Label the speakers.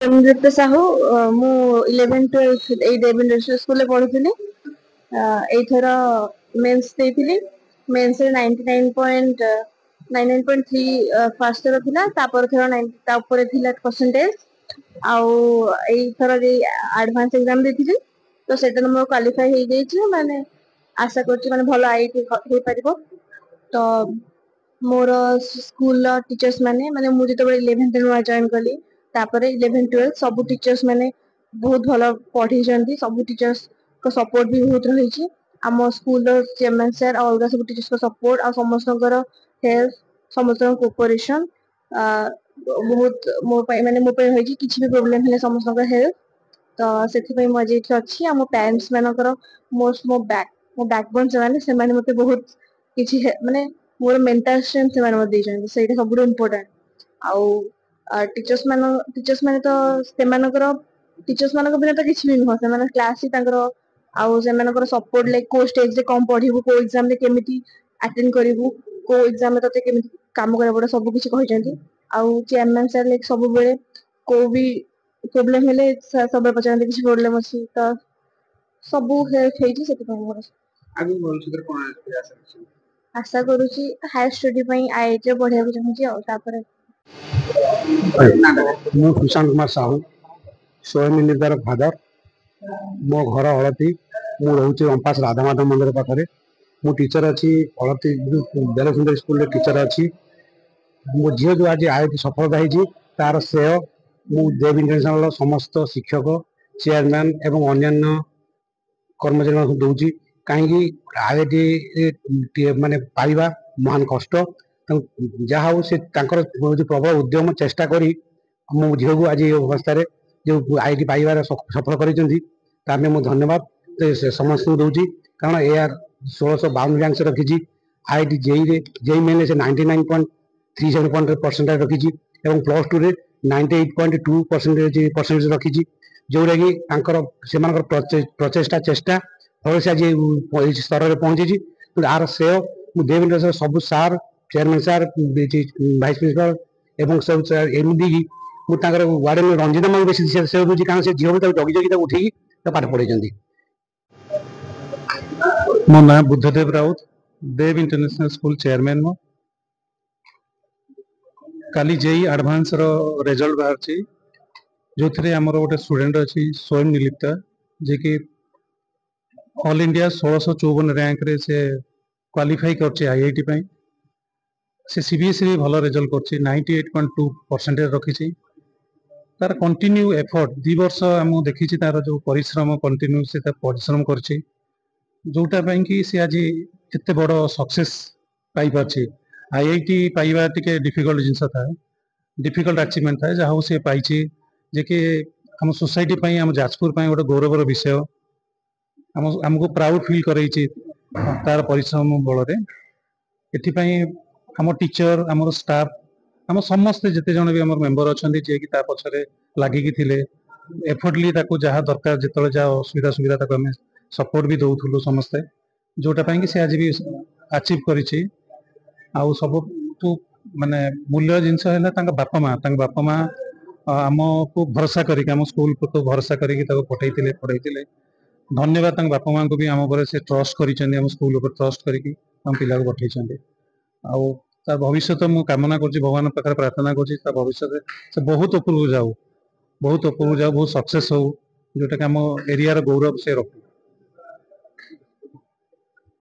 Speaker 1: नृत्य साहू मु 11 12 एई Devine residential school रे पढुथिली। एथर मेंस देथिली। मेंस रे 99.99.3 फर्स्ट रो थिला, तापर थर 90 ता ऊपर थिला परसेंटेज। आउ एई थर रे एडवांस एग्जाम देथिली, तो सेटा मोर क्वालीफाई हे गेछि। माने आशा करछि माने भलो आईटी हे परिबो। तो मोर स्कूल टीचर्स माने माने मु जते 11th नुआ जॉइन कली, तापर 11 12 सब टीचर्स माने बहुत भलो पढ़ी जंदी। सब टीचर्स को सपोर्ट भी बहुत रही छी। आम स्कूल चेयरमैन सर और अलग सब टीचर्स को सपोर्ट आ समस्तकर हेल्प, समस्तकर कोऑपरेशन बहुत मो पय माने मो पय होई छी। किछि भी प्रॉब्लम हेले समस्तकर हेल्प। तो सेथि पय मजे इठी अछि। आ मो पेरेंट्स मानकर मोस्ट मो बैकबोन से माने मते बहुत किछि माने मोर मेंटल स्ट्रेंथ से माने मते देजन, सेटा सब इम्पोर्टेंट। आउ टीचर्स माने तो से मानकर टीचर्स मानक बिना तो किछि भी नुह। से माने क्लास ही तांकर आउ से मानकर सपोर्ट लाइक को स्टेज रे कम पढिबु, को एग्जाम रे केमिति अटेंड करिवु, को एग्जाम रे तते केमिति काम करे पड़े, सब किछि कहि जंती। आउ चेयरमैन सर लाइक सब बेले को भी प्रॉब्लम हेले सब पचारते किछि प्रॉब्लम अछि त सब हेल्प हेछि। सेति पय मोर
Speaker 2: आगु भविष्य रे कोन
Speaker 1: आशा करूची हायर स्टडी पई आईआईटी रे पढिया चाहूची। आ तापर
Speaker 3: मु सुशांत कुमार साहू, स्वयं निर्धार फादर। मो घर हलती, मु रोचे अंपास राधा माधव मंदिर पाखरे। मु टीचर अच्छी हलती बेल सुंदर स्कूल रे टीचर अच्छी। मो झील जो आज आईआईटी सफलता है तार श्रेय मु देव इंटरनेशनल समस्त शिक्षक, चेयरमैन एवं अन्य कर्मचारी दूची। कहीं आईआईटी माने पाइबा महान कष्ट, जहा हो से प्रबल उद्यम चेष्टा करी मो झील को आज अवस्था जो आईआईटी पाइबार सफल कर धन्यवाद समस्त दूची। कारण यार 1652 रैंक से रखी। आईआईटी जेई मेन से 99.37% रखी और प्लस टू रे 98.2% रखी। जोरा कि से प्रचेषा चेष्टा फल से आज स्तर में पहुंची। आर श्रेय देव सब सार, चेयरमैन सार, भाइस प्रिंसिपाल एवं सब एमडी वार्डन रंजित मान बेसी श्रेय दूसरी। कारण से झील जगी जगी उठे पाठ पढ़े।
Speaker 4: मो ना बुद्धदेव राउत, देव इंटरनेशनल स्कूल चेयरमैन। मो काली जेई एडवांस रो रिजल्ट बाहर छी, जो थे आमर गोटे स्टूडेंट अच्छी स्वयं निलिप्ता, जे कि ऑल इंडिया 1654 रैंक रे से क्वालिफाई कर आईआईटी पई। से सीबीएसई भी भल रिजल्ट कर 98.2% रखी। तार कंटिन्यू एफर्ट 2 वर्ष आम देखी तार जो परिश्रम कंटिन्यू से परिश्रम कर जोटा कि सी आज एत बड़ सक्सेस पाई पार्ची। आईआईटी पाइबा टिके डिफिकल्ट जिनस था, डिफिकल्ट अचीवमेंट था, जहाँ सी पाई जे कि आम सोसाइटी पई, आम जाजपुर पई गोटे गौरवर विषय। आमको प्राउड फील कर तार परिश्रम बल एथिपाई आम टीचर, आम स्टाफ, आम समस्ते जिते जन भी आम मेंबर अच्छा जे कि पछरे लगिकी थिले एफर्टली जहाँ दरकार जिते जहाँ असुविधा सुविधा आम सपोर्ट भी दौलु समस्ते, जोटा कि से आज भी अचीव कर सब माने मूल्य जिनस है बापा माँ आमको भरोसा करके आम स्कूल को भरोसा करके पठे पढ़े। धन्यवाद बापा माँ को भी आम पर से ट्रस्ट कर स्कूल ट्रस्ट करके पिला को पठे। आ भविष्य मु कामना कर भगवान पाखे प्रार्थना कर भविष्य से बहुत ऊपर जाऊ, बहुत ऊपर जाऊ, बहुत सक्सेस हो, जोटा कि आम एरिया गौरव से रखू।